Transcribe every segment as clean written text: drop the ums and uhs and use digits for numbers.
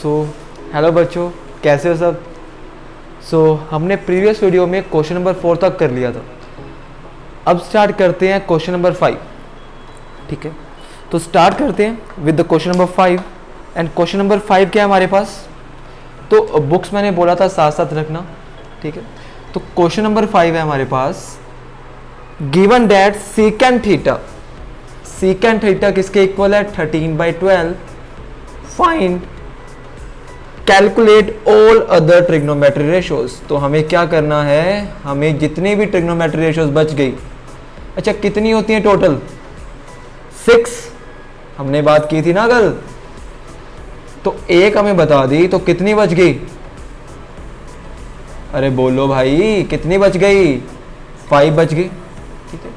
So hello बच्चों, कैसे हो सब। हमने प्रीवियस वीडियो में क्वेश्चन नंबर 4 तक कर लिया था। अब स्टार्ट करते हैं क्वेश्चन नंबर 5। ठीक है, तो स्टार्ट करते हैं with the question number 5। And question number 5 क्या है हमारे पास, तो बुक्स मैंने बोला था साथ साथ रखना। ठीक है, तो क्वेश्चन नंबर 5 है हमारे पास, गिवन दैट सीकेंट थीटा किसके इक्वल है 13/12। Find calculate all other trigonometry ratios. तो हमें क्या करना है, हमें जितनी भी ट्रिग्नोमेट्री रेशियोज बच गई, अच्छा कितनी होती हैं टोटल 6, हमने बात की थी ना कल। तो एक हमें बता दी, तो कितनी बच गई, अरे बोलो भाई कितनी बच गई, 5 बच गई। ठीक है,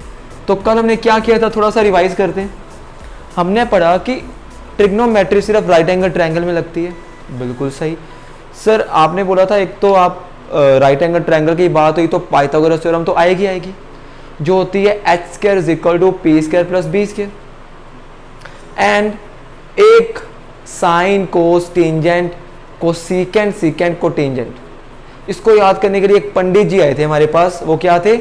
तो कल हमने क्या किया था, थोड़ा सा रिवाइज करते हैं। हमने पढ़ा कि ट्रिग्नोमेट्री सिर्फ राइट एंगल ट्रायंगल में लगती है। बिल्कुल सही सर, आपने बोला था एक तो आप राइट एंगल ट्रायंगल की बात हुई तो पाइथागोरस थ्योरम तो आएगी जो होती है h² = p² + b²। एंड एक sign cos tangent cosecant secant cotangent, इसको याद करने के लिए एक पंडित जी आए थे हमारे पास। वो क्या थे,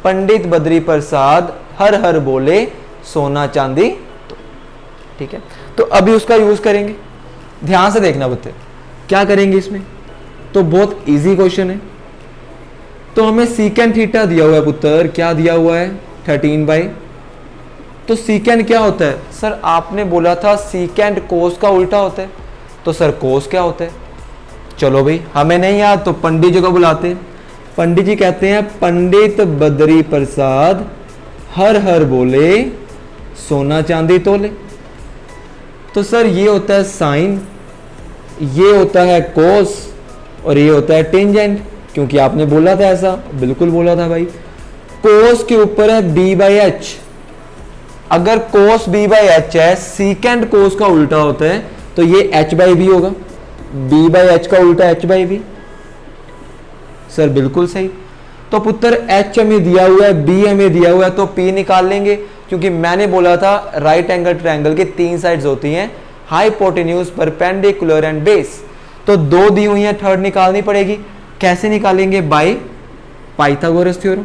पंडित बद्री प्रसाद, हर हर बोले सोना चांदी। ठीक है, तो अभी उसका यूज करेंगे, ध्यान से देखना बच्चे क्या करेंगे इसमें। तो बहुत इजी क्वेश्चन है। तो हमें सीकेंट थीटा दिया हुआ है पुत्र, क्या दिया हुआ है 13/। तो सीकेंट क्या होता है सर, आपने बोला था सीकेंट कोस का उल्टा होता है। तो सर कोस क्या होता है, चलो भाई हमें नहीं याद तो पंडित जी को बुलाते हैं। पंडित जी कहते हैं पंडित बद्री प्रसाद, हर हर बोले सोना चांदी तोले। तो सर ये होता है साइन, ये होता है कोस और ये होता है टेंजेंट, क्योंकि आपने बोला था ऐसा, बिल्कुल बोला था भाई। कोस के ऊपर है b/h, अगर कोस b/h है, सीकेंट कोस का उल्टा होता है तो ये h/b होगा, b/h का उल्टा h/b। सर बिल्कुल सही। तो पुत्र h हमें दिया हुआ है, b हमें दिया हुआ है, तो p निकाल लेंगे, क्योंकि मैंने बोला था राइट एंगल ट्रायंगल की 3 साइड्स होती हैं, हाइपोटेन्यूज, परपेंडिकुलर एंड बेस। तो 2 दी हुई हैं, थर्ड निकालनी पड़ेगी। कैसे निकालेंगे, बाय पाइथागोरस थ्योरम।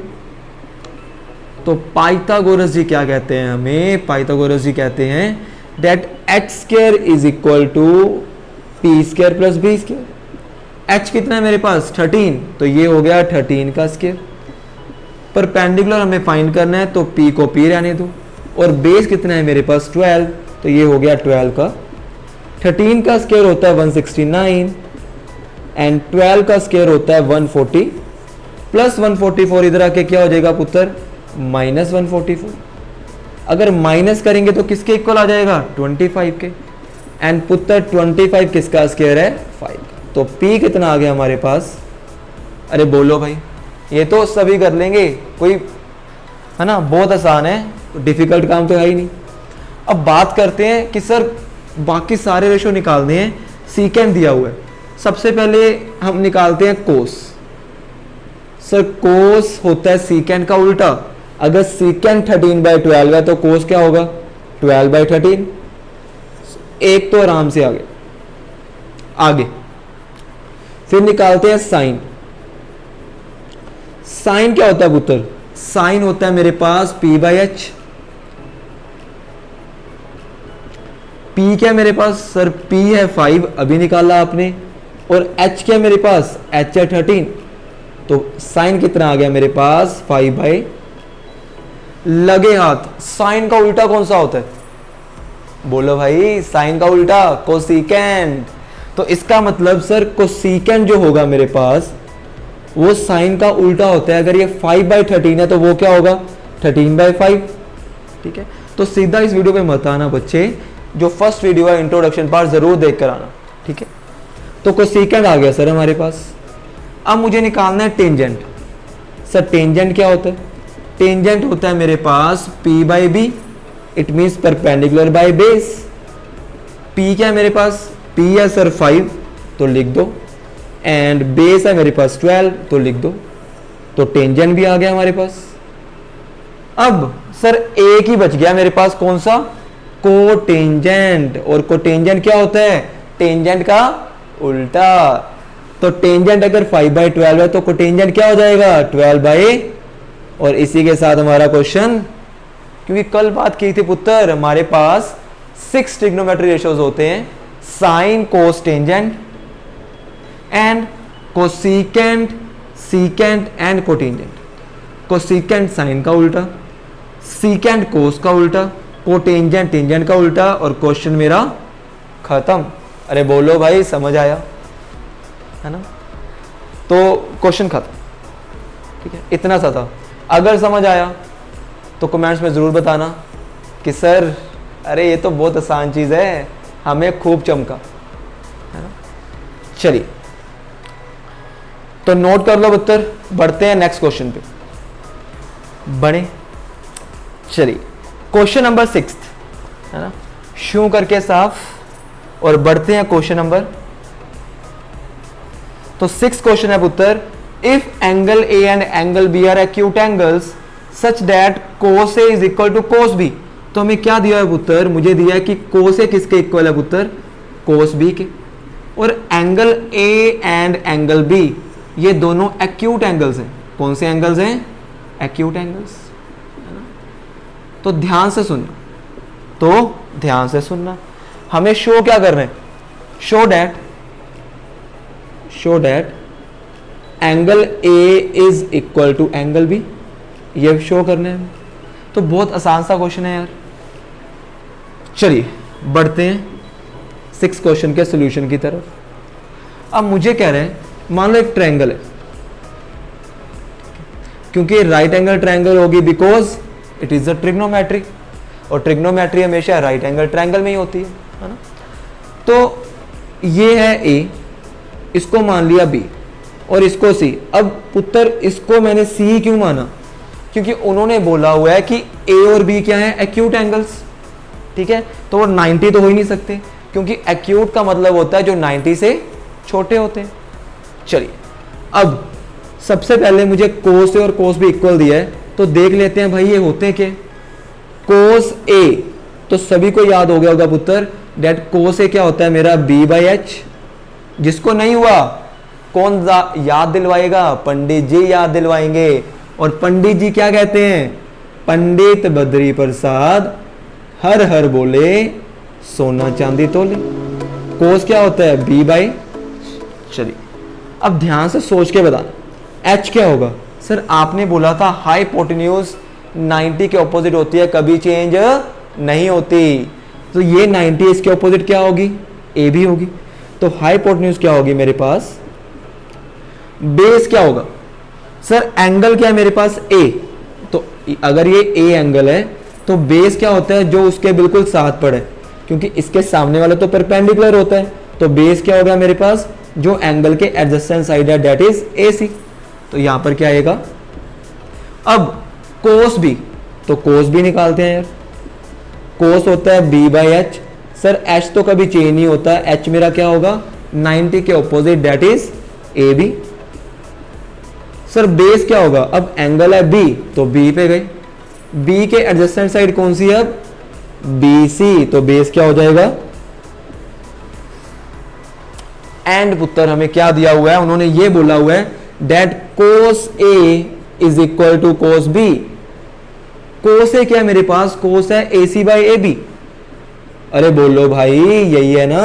तो पाइथागोरस जी क्या कहते हैं हमें, पाइथागोरस जी कहते हैं that h² = p² + b²। h कितना है मेरे पास 13, तो ये हो गया 13 का स्क्वायर। परपेंडिकुलर हमें फाइंड करना है, तो p को p रहने दो, और बेस कितना है मेरे पास 12, तो ये हो गया 12 का। 13 का स्क्वायर होता है 169 एंड 12 का स्क्वायर होता है 140 प्लस 144, इधर आके क्या हो जाएगा पुत्र -144। अगर माइनस करेंगे तो किसके इक्वल आ जाएगा 25 के। एंड पुत्र 25 किसका स्क्वायर है 5। तो p कितना आ गया हमारे पास, अरे बोलो भाई, ये तो सभी कर लेंगे, कोई है ना, बहुत आसान है, डिफिकल्ट काम तो है ही नहीं। अब बात करते हैं कि सर बाकी सारे रेशो निकालने हैं, सीकेंट दिया हुआ है। सबसे पहले हम निकालते हैं कोस। सर कोस होता है सीकेंट का उल्टा, अगर सीकेंट 13/12 है तो कोस क्या होगा 12/13। एक तो आराम से आगे फिर निकालते हैं साइन। साइन क्या होता है पुत्र, साइन होता है मेरे पास p/h। p क्या मेरे पास, सर p है 5, अभी निकाला आपने, और h क्या मेरे पास, h है 13। तो साइन कितना आ गया मेरे पास 5/, लगे हाथ। साइन का उल्टा कौन सा होता है, बोलो भाई, साइन का उल्टा कोसेकेंट। तो इसका मतलब सर कोसेकेंट जो होगा मेरे पास वो साइन का उल्टा होता है। अगर ये 5/13 है तो वो क्या होगा 13/5। ठीक है, तो सीधा इस वीडियो पे मत आना बच्चे, जो फर्स्ट वीडियो है इंट्रोडक्शन पार्ट जरूर देख कर आना। ठीक है, तो कोसेकेंट आ गया सर हमारे पास। अब मुझे निकालना है टेंजेंट। सर टेंजेंट क्या होता है, टेंजेंट होता है मेरे पास p/b, it means perpendicular by base. p क्या है मेरे पास, p है सर 5, तो लिख दो, एंड बेस है मेरे पास 12, तो लिख दो। तो टेंजेंट भी आ गया हमारे पास। अब सर एक ही बच गया मेरे पास, कौन सा, कोटेंजेंट। और कोटेंजेंट क्या होता है, टेंजेंट का उल्टा। तो टेंजेंट अगर 5/12 है तो कोटेंजेंट क्या हो जाएगा 12 और इसी के साथ हमारा क्वेश्चन, क्योंकि कल बात की थी पुत्र हमारे पास 6 ट्रिग्नोमेट्री रेशियोज होते हैं, sine cos tangent and cosecant secant and cotangent. Cosecant sine का उल्टा, सीकेंट कोस का उल्टा, कोटेंजेंट टेंजेंट का उल्टा और क्वेश्चन मेरा खत्म। अरे बोलो भाई समझ आया है ना? तो क्वेश्चन खत्म, ठीक है, इतना सा था। अगर समझ आया तो कमेंट्स में जरूर बताना कि सर अरे ये तो बहुत आसान चीज है, हमें खूब चमका, है ना? चलिए तो नोट कर लो उत्तर, बढ़ते हैं नेक्स्ट क्वेश्चन पे। बढ़े, चलिए क्वेश्चन नंबर 6 है ना, शू करके साफ, और बढ़ते हैं क्वेश्चन नंबर। तो 6 क्वेश्चन है पुत्र, if angle A and angle B are acute angles such that cos A is equal to cos B. तो हमें क्या दिया है पुत्र, मुझे दिया है कि कोस ए किसके इक्वल है पुत्र, कोस बी के, और angle A and angle B ये दोनों एक्यूट एंगल्स हैं। कौन से एंगल्स हैं, एक्यूट एंगल्स, है ना? तो ध्यान से सुनना, तो ध्यान से सुनना, हमें शो क्या करना है, show that angle A is equal to angle B, ये शो करना है। तो बहुत आसान सा क्वेश्चन है यार। चलिए बढ़ते हैं 6 क्वेश्चन के सॉल्यूशन की तरफ। अब मुझे कह रहे हैं मान लो एक ट्रायंगल है, क्योंकि राइट एंगल ट्रायंगल होगी because it is a trigonometry, और ट्रिग्नोमेट्री हमेशा राइट एंगल ट्रायंगल में ही होती है ना? तो ये है ए, इसको मान लिया बी और इसको सी। अब पुत्र इसको मैंने सी क्यों माना, क्योंकि उन्होंने बोला हुआ है कि ए और बी क्या है, एक्यूट एंगल्स, ठीक है? तो वो 90 तो हो ही नहीं सकते, क्योंकि एक्यूट का मतलब होता है जो 90 से छोटे होते हैं। चलिए अब सबसे पहले मुझे कोस ए और कोस बी इक्वल दिया है, तो देख लेते हैं भाई ये होते हैं क्या। कोस ए तो सभी को याद हो गया होगा पुत्र, डेट कोस ए क्या होता है मेरा b/h। जिसको नहीं हुआ कौन याद दिलवाएगा, पंडित जी याद दिलवाएंगे। और पंडित जी क्या कहते हैं, पंडित बद्री प्रसाद हर हर बोले सोना चांदी तोले। कोस क्या होता है b/। चलिए अब ध्यान से सोच के बताना, h क्या होगा। सर आपने बोला था हाइपोटेन्यूज 90 के ऑपोजिट होती है, कभी चेंज नहीं होती। तो ये 90 इसके ऑपोजिट क्या होगी, ए भी होगी। तो हाइपोटेन्यूज क्या होगी मेरे पास, बेस क्या होगा। सर एंगल क्या है मेरे पास ए, तो अगर ये ए एंगल है तो बेस क्या होता है जो उसके बिल्कुल साथ पड़े, क्योंकि इसके सामने वाला तो परपेंडिकुलर होता है। तो बेस क्या होगा मेरे पास, जो एंगल के एडजेसेंट साइड है दैट इज AC। तो यहां पर क्या आएगा। अब कोस बी, तो कोस बी निकालते हैं यार। कोस होता है b/h। सर h तो कभी चेंज नहीं होता, h मेरा क्या होगा 90 के opposite that is AB। Sir base क्या होगा, अब एंगल है B तो B पे गए, B के एडजेसेंट साइड कौन सी है अब BC, तो बेस क्या हो जाएगा। एंड पुत्र हमें क्या दिया हुआ है, उन्होंने ये बोला हुआ है that cos A is equal to cos B। Cos A क्या है मेरे पास, कोस है AC/AB। अरे बोलो भाई यही है ना।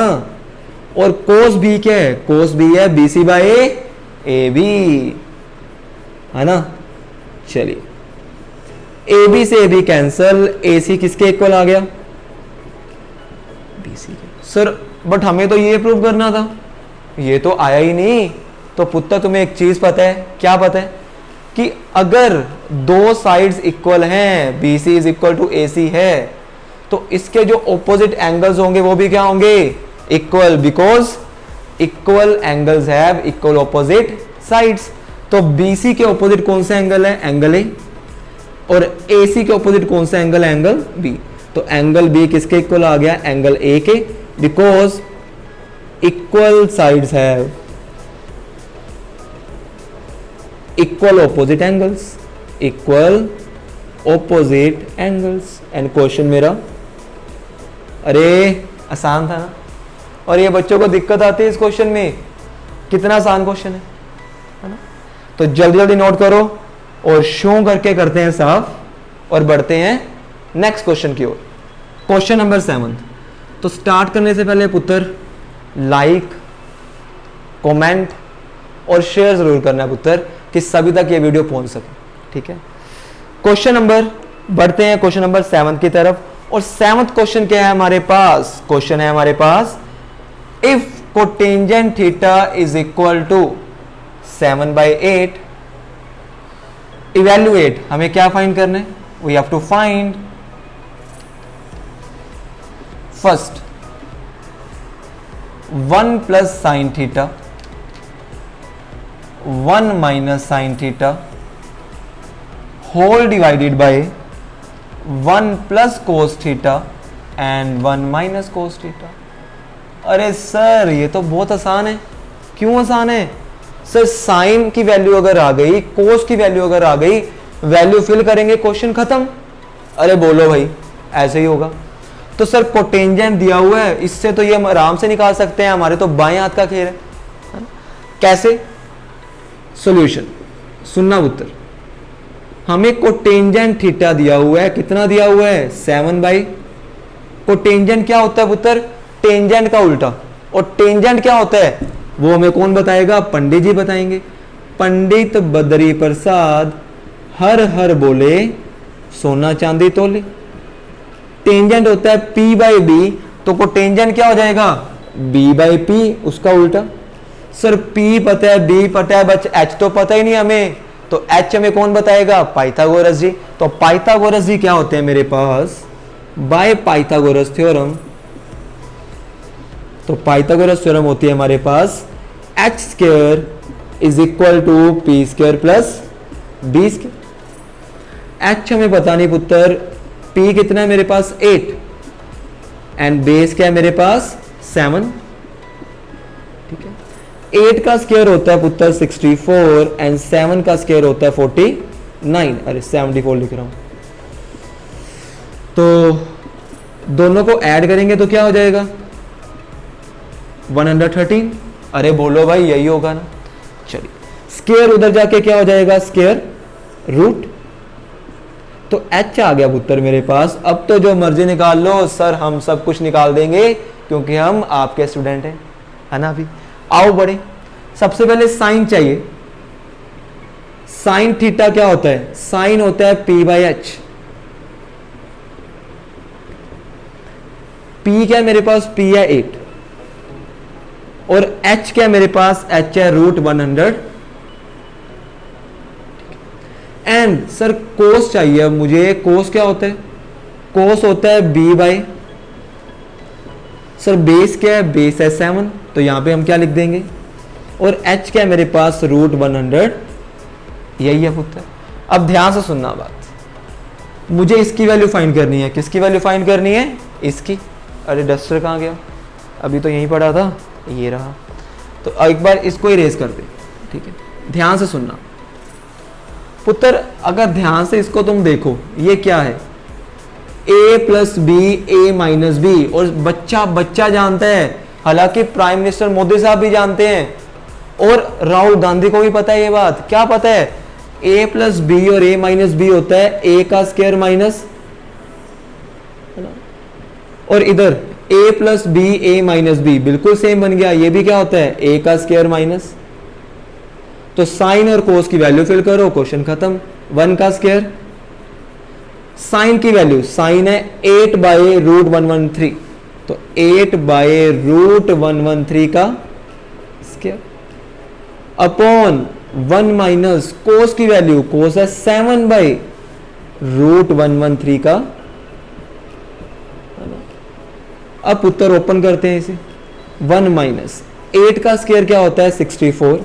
और कोस B क्या है, कोस B है BC/AB, है ना। चलिए AB से AB कैंसल, AC किसके इक्वल आ गया, BC के। सर बट हमें तो ये प्रूव करना था, ये तो आया ही नहीं। तो पुत्र तुम्हें एक चीज पता है, क्या पता है, कि अगर दो साइड्स इक्वल हैं, BC is equal to AC है, तो इसके जो ऑपोजिट एंगल्स होंगे वो भी क्या होंगे, equal, because equal angles have equal opposite sides. तो BC के ऑपोजिट कौन सा एंगल है, एंगल A, और AC के ऑपोजिट कौन सा एंगल है, एंगल B। तो एंगल B किसके इक्वल आ गया, एंगल A के, because equal sides have equal opposite angles, equal opposite angles. And question मेरा, अरे आसान था ना, और ये बच्चों को दिक्कत आती है इस क्वेश्चन में, कितना आसान क्वेश्चन है ना। तो जल्दी जल्दी नोट करो और शो करके करते हैं साफ और बढ़ते हैं नेक्स्ट क्वेश्चन की ओर। Question number 7। तो स्टार्ट करने से पहले पुत्र लाइक, कमेंट और शेयर जरूर करना है पुत्र, कि सभी तक ये वीडियो पहुंच सके, ठीक है। क्वेश्चन नंबर, बढ़ते हैं क्वेश्चन नंबर 7 की तरफ। और 7th क्वेश्चन क्या है हमारे पास? क्वेश्चन है हमारे पास, if cotangent theta is equal to 7/8, evaluate, हमें क्या फाइंड करना है? We have to find first 1 plus sine theta, 1 minus sine theta whole divided by 1 plus cos theta and 1 minus cos theta. अरे सर ये तो बहुत आसान है। क्यों आसान है सर? साइन की वैल्यू अगर आ गई, कोस की वैल्यू अगर आ गई, वैल्यू फिल करेंगे, क्वेश्चन खत्म। अरे बोलो भाई, ऐसे ही होगा। तो सर कोटेंजेंट दिया हुआ है, इससे तो ये हम आराम से निकाल सकते हैं, हमारे तो बाएं हाथ का खेल है ना? कैसे? सॉल्यूशन सुनना पुत्र, हमें कोटेंजेंट थीटा दिया हुआ है, कितना दिया हुआ है? 7/, कोटेंजेंट क्या होता है पुत्र? टेंजेंट का उल्टा। और टेंजेंट क्या होता है वो हमें कौन बताएगा? पंडित जी बताएंगे। पंडित बद्री प्रसाद हर हर बोले, सोना चांदी तोले। टेंजेंट होता है P/B, तो कोटेंजेंट क्या हो जाएगा? B/P, उसका उल्टा। सर P पता है, B पता है, बच H तो पता ही नहीं हमें, तो H हमें कौन बताएगा? पाइथागोरस जी। तो पाइथागोरस जी क्या होते हैं मेरे पास? बाय पाइथागोरस थ्योरम, तो पाइथागोरस थ्योरम होती है हमारे पास h square is equal to p square plus b square. h हमें पता नहीं पुत्र, p कितना है मेरे पास? 8 एंड बेस क्या है मेरे पास? 7, ठीक है। 8 का स्क्वायर होता है पुत्र 64 एंड 7 का स्क्वायर होता है 49, अरे 74 लिख रहा हूं। तो दोनों को ऐड करेंगे तो क्या हो जाएगा? 113। अरे बोलो भाई, यही होगा ना। चलिए, स्क्वायर उधर जाके क्या हो जाएगा? Square root. तो h आ गया पुत्र मेरे पास। अब तो जो मर्जी निकाल लो सर, हम सब कुछ निकाल देंगे क्योंकि हम आपके स्टूडेंट हैं, है ना। अभी आओ बढ़े, सबसे पहले साइन चाहिए। साइन थीटा क्या होता है? साइन होता है P/H। P क्या है मेरे पास? P है 8 और h क्या है मेरे पास? h है √100। एंड सर कोस चाहिए अब मुझे। कोस क्या होता है? कोस होता है B/, सर बेस क्या है? बेस है 7, तो यहां पे हम क्या लिख देंगे? और h क्या है मेरे पास? √100, यही है पुत्र। अब ध्यान से सुनना बात, मुझे इसकी वैल्यू फाइंड करनी है। किसकी वैल्यू फाइंड करनी है? इसकी। अरे डस्टर कहां गया? अभी तो यहीं पड़ा था, ये रहा। तो एक बार इसको इरेज कर दे, ठीक है। ध्यान से सुनना पुत्र, अगर ध्यान से इसको तुम देखो, ये क्या है? a plus B, a minus B. और बच्चा जानता है, हालांकि प्राइम मिनिस्टर मोदी साहब भी जानते हैं और राहुल गांधी को भी पता है ये बात। क्या पता है? a प्लस बी और a माइनस बी होता है a का स्क्वायर माइनस, और इधर a plus B, a minus B, बिल्कुल सेम बन गया। ये भी क्या होता है? a का स्क्वायर माइनस। तो साइन और कोस की वैल्यू फिल करो, क्वेश्चन खत्म। 1 का स्क्वायर, साइन की वैल्यू, साइन है 8/√113, तो 8/√113 का स्क्वायर अपॉन 1 माइनस कोस की वैल्यू, कोस है 7/√113 का। अब उत्तर ओपन करते हैं इसे। 1 माइनस 8 का स्क्वायर क्या होता है? 64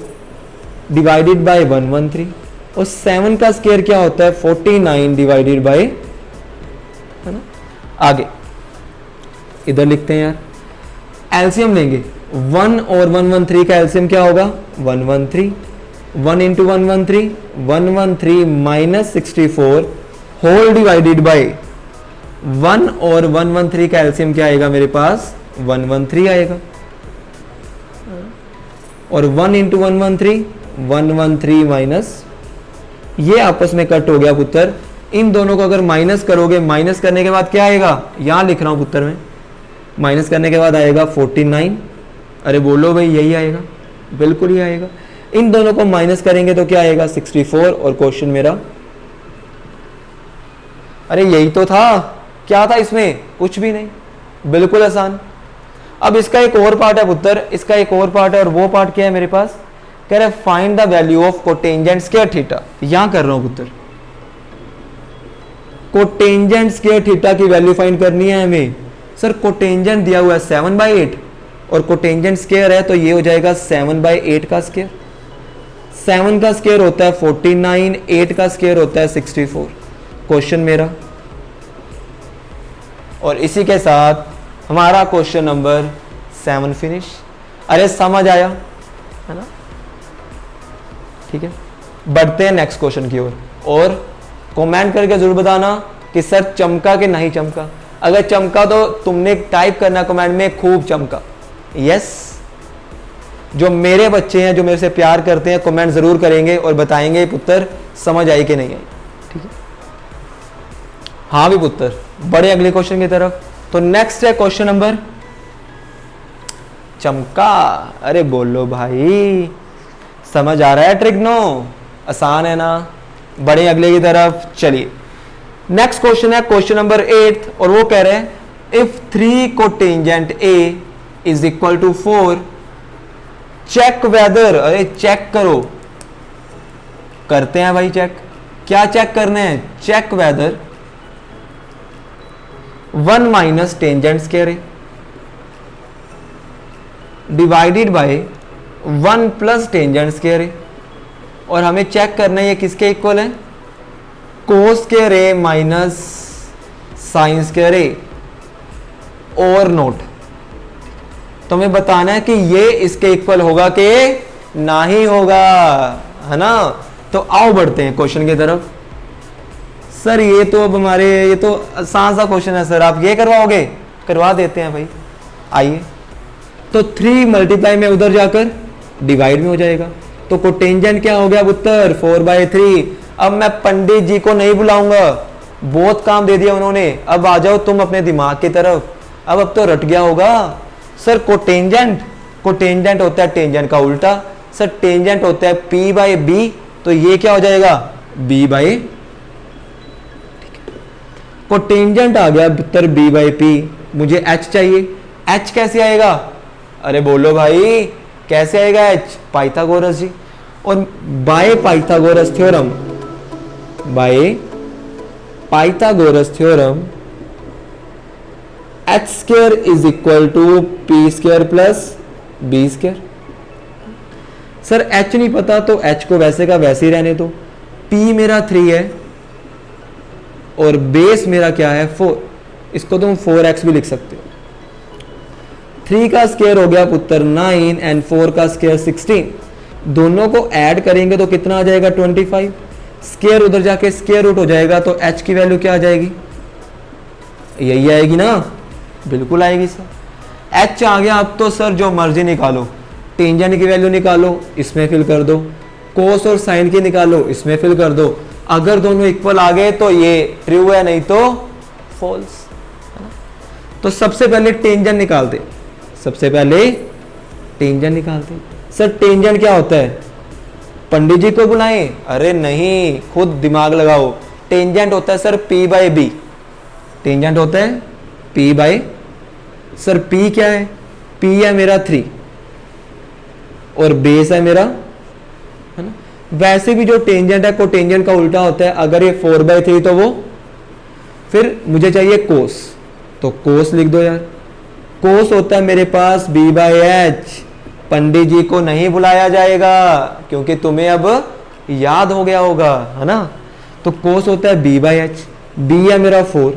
डिवाइडेड बाय 113, और 7 का स्क्वायर क्या होता है? 49 डिवाइडेड बाय, है ना। आगे इधर लिखते हैं यार, एलसीएम लेंगे। 1 और 113 का एलसीएम क्या होगा? 113। 1 into 113, 113 minus 64 whole divided by 1 और 113 का एलसीएम क्या आएगा मेरे पास? 113 आएगा। और 1 इंटू 113 113 माइनस, ये आपस में कट हो गया पुत्र। इन दोनों को अगर माइनस करोगे, माइनस करने के बाद क्या आएगा, यहां लिख रहा हूं पुत्र में, माइनस करने के बाद आएगा 49। अरे बोलो भाई, यही आएगा, बिल्कुल ही आएगा। इन दोनों को माइनस करेंगे तो क्या आएगा 64। और क्वेश्चन मेरा, अरे यही तो था, क्या था इसमें, कुछ भी नहीं, बिल्कुल आसान। अब इसका एक और पार्ट है पुत्र, इसका एक और पार्ट है, और वो पार्ट क्या है मेरे पास, कह रहे find the value of cotangent square theta. यहां कर रहा हूं पुत्र, कोटेंजेंट स्क्वायर थीटा की वैल्यू फाइंड करनी है हमें। सर कोटेंजेंट दिया हुआ है 7/8 और कोटेंजेंट स्क्वायर है, तो ये हो जाएगा 7/8 का स्क्वायर। 7 का स्क्वायर होता है 49, 8 का स्क्वायर होता है 64। क्वेश्चन मेरा, और इसी के साथ हमारा क्वेश्चन नंबर 7 फिनिश। अरे समझ आया है ना, ठीक है। बढ़ते हैं नेक्स्ट क्वेश्चन की ओर, और कमेंट करके जरूर बताना कि सर चमका कि नहीं चमका। अगर चमका तो तुमने टाइप करना कमेंट में खूब चमका, यस। जो मेरे बच्चे हैं, जो मेरे से प्यार करते हैं, कमेंट जरूर करेंगे और बताएंगे पुत्र समझ आई कि नहीं आई, ठीक है। हाँ भी पुत्र, बड़े अगले क्वेश्चन की तरफ। तो नेक्स्ट है क्वेश्चन नंबर, चमका। अरे बोलो भाई, समझ आ रहा है ट्रिग्नो, आसान है ना। बड़े अगले की तरफ चलिए। नेक्स्ट क्वेश्चन है क्वेश्चन नंबर 8, और वो कह रहे हैं if 3 cotangent A is equal to 4 check whether. अरे चेक करो, करते हैं भाई चेक। क्या चेक करने हैं, check whether 1 minus tangent square A divided by 1 plus tangent square A. और हमें चेक करना है ये किसके इक्वल है, cos square A minus sine square A और नोट। तो हमें बताना है कि ये इसके इक्वल होगा कि ना ही होगा, है ना। तो आओ बढ़ते हैं क्वेश्चन की तरफ। सर ये तो अब हमारे, ये तो आसान सा क्वेश्चन है सर, आप ये करवाओगे, करवा देते हैं भाई। आइए, तो 3 मल्टीप्लाई में उधर जाकर डिवाइड में हो जाएगा। तो कोटेंजेंट क्या हो गया उत्तर 4/3। अब मैं पंडित जी को नहीं बुलाऊंगा, बहुत काम दे दिया उन्होंने। अब आ जाओ तुम अपने दिमाग की तरफ। अब तो रट गया होगा सर। कोटेंजेंट, कोटेंजेंट होता है टेंजेंट का उल्टा। सर टेंजेंट होता है P/B, तो ये क्या हो जाएगा B/, कोटेंजेंट आ गया उत्तर B/P। मुझे H चाहिए, H कैसे आएगा, अरे बोलो भाई कैसे आएगा H, पाइथागोरस जी। और by Pythagoras theorem, by Pythagoras theorem H square is equal to P square plus B square. Sir H नहीं पता तो H को वैसे का वैसे ही रहने दो। P मेरा 3 है और बेस मेरा क्या है 4, इसको तुम 4x भी लिख सकते हो। 3 का स्क्वायर हो गया पुत्र 9 एंड 4 का स्क्वायर 16। दोनों को ऐड करेंगे तो कितना आ जाएगा 25। स्क्वायर उधर जाके स्क्वायर रूट हो जाएगा, तो h की वैल्यू क्या आ जाएगी, यही आएगी ना, बिल्कुल आएगी सर। h आ गया। अब तो सर जो मर्जी निकालो, टेंजेंट की वैल्यू निकालो, इसमें फिल कर दो, कोस और साइन की निकालो, इसमें फिल कर दो। अगर दोनों इक्वल आ गए तो ये ट्रू है, नहीं तो फॉल्स। तो सबसे पहले टेंजेंट निकालते, सबसे पहले टेंजेंट निकालते। सर टेंजेंट क्या होता है, पंडित जी को बुलाएं, अरे नहीं, खुद दिमाग लगाओ। टेंजेंट होता है सर P/B, टेंजेंट होता है P/, सर P क्या है, P है मेरा 3 और बेस है मेरा, है ना। वैसे भी जो टेंजेंट है कोटेंजेंट का उल्टा होता है। अगर ये 4/3 तो वो, फिर मुझे चाहिए कोस, तो कोस लिख दो यार। कोस होता है मेरे पास B/H। पंडित जी को नहीं बुलाया जाएगा क्योंकि तुम्हें अब याद हो गया होगा, है ना। तो कोस होता है B/H। B है मेरा 4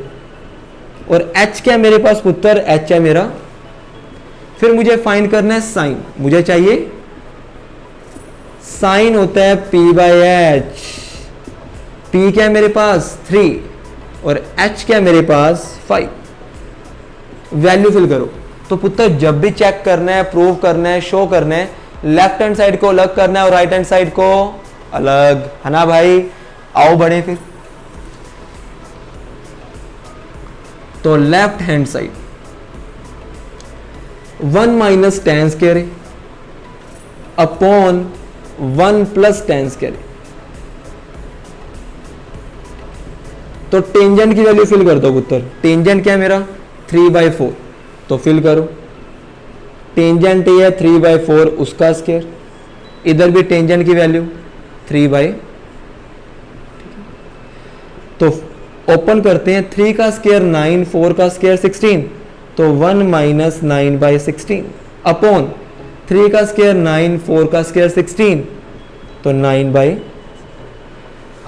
और H क्या है मेरे पास पुत्र, H है मेरा। फिर मुझे फाइंड करना है साइन, मुझे चाहिए साइन होता है P/H। P क्या है मेरे पास 3 और H क्या है मेरे पास 5। वैल्यू फिल करो। तो पुत्र जब भी चेक करना है, प्रूव करना है, शो करना है, लेफ्ट हैंड साइड को अलग करना है और राइट हैंड साइड को अलग, है ना भाई। आओ बढ़े फिर। तो left hand side 1 minus ten square है अपॉन 1 प्लस टेन स्क्वायर है। तो टेंजेंट की वैल्यू फिल कर दो पुत्र। टेंजेंट क्या है मेरा 3/4, तो फिल करो। टेंजेंट ये है 3/4 उसका स्क्वायर, इधर भी टेंजेंट की वैल्यू 3/, तो ओपन करते हैं। 3 का स्क्वायर 9, 4 का स्क्वायर 16, तो 1 माइनस 9/16 अपॉन 3 का स्क्वायर 9, 4 का स्क्वायर 16, तो 9/।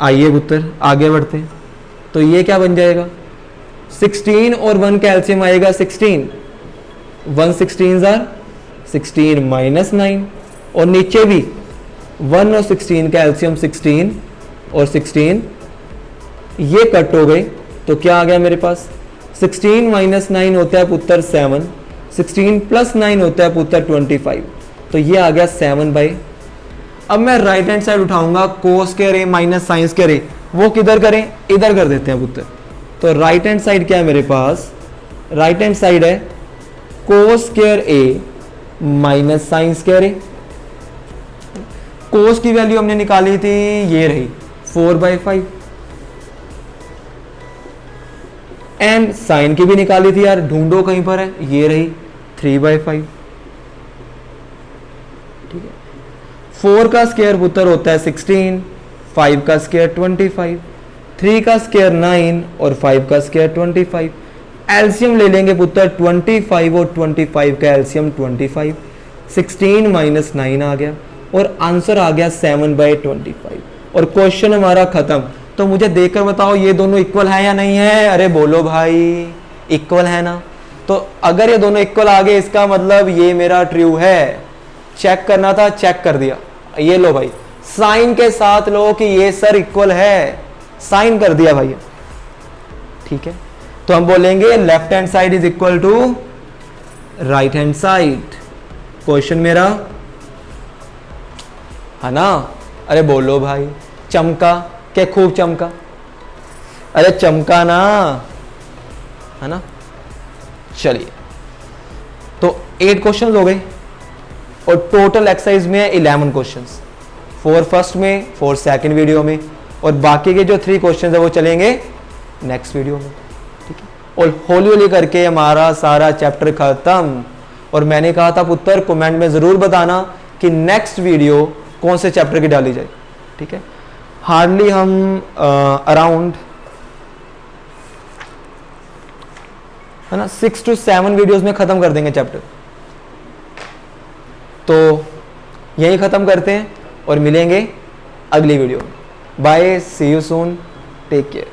आइए पुत्र आगे बढ़ते हैं। तो ये क्या बन जाएगा 16 और 1 का एलसीएम आएगा 16, 1 16 आर 16 माइनस 9, और नीचे भी 1 और 16 का एलसीएम 16 और 16, ये कट हो गए। तो क्या आ गया मेरे पास 16 माइनस 9 होता है पुत्र 7, 16 प्लस 9 होता है पुत्र 25, तो ये आ गया 7/। अब मैं राइट हैंड साइड उठाऊंगा, कोस square A minus sine square ए, वो किधर करें, इधर कर देते हैं पुत्र। तो राइट हैंड साइड क्या है मेरे पास, राइट हैंड साइड है cos square A minus sine square ए। कोस की वैल्यू हमने निकाली थी, ये रही 4/5, एंड साइन की भी निकाली थी यार, ढूंढो कहीं पर है, ये रही 3/5। ठीक है, 4 का स्क्वायर पुत्र होता है 16, 5 का स्क्वायर 25, 3 का स्क्वायर 9 और 5 का स्क्वायर 25। एलसीएम ले लेंगे पुत्र 25 और 25 का एलसीएम 25, 16 माइनस 9 आ गया और आंसर आ गया 7/25, और क्वेश्चन हमारा खत्म। तो मुझे देखकर बताओ ये दोनों इक्वल है या नहीं है, अरे बोलो भाई इक्वल है ना। तो अगर ये दोनों इक्वल आ गए इसका मतलब ये मेरा ट्रू है। चेक करना था, चेक कर दिया। ये लो भाई साइन के साथ लो कि ये सर इक्वल है, साइन कर दिया भाई। ठीक है, तो हम बोलेंगे left hand side is equal to right hand side. Question मेरा है ना, अरे बोलो भाई। चमका क्या, खूब चमका, अरे चमका ना, है ना। चलिए तो 8 क्वेश्चन हो गए और टोटल एक्सरसाइज में 11 क्वेश्चंस, 4 फर्स्ट में, 4 सेकंड वीडियो में, और बाकी के जो 3 क्वेश्चन है वो चलेंगे नेक्स्ट वीडियो में। ठीक है, और होली होली करके हमारा सारा चैप्टर खत्म। और मैंने कहा था पुत्र कमेंट में जरूर बताना कि नेक्स्ट वीडियो कौन से चैप्टर की डाली जाए। ठीक है, हार्डली हम अराउंड है ना 6 to 7 वीडियोस में खत्म कर देंगे चैप्टर। तो यही खत्म करते हैं और मिलेंगे अगली वीडियो में। Bye, see you soon, take care.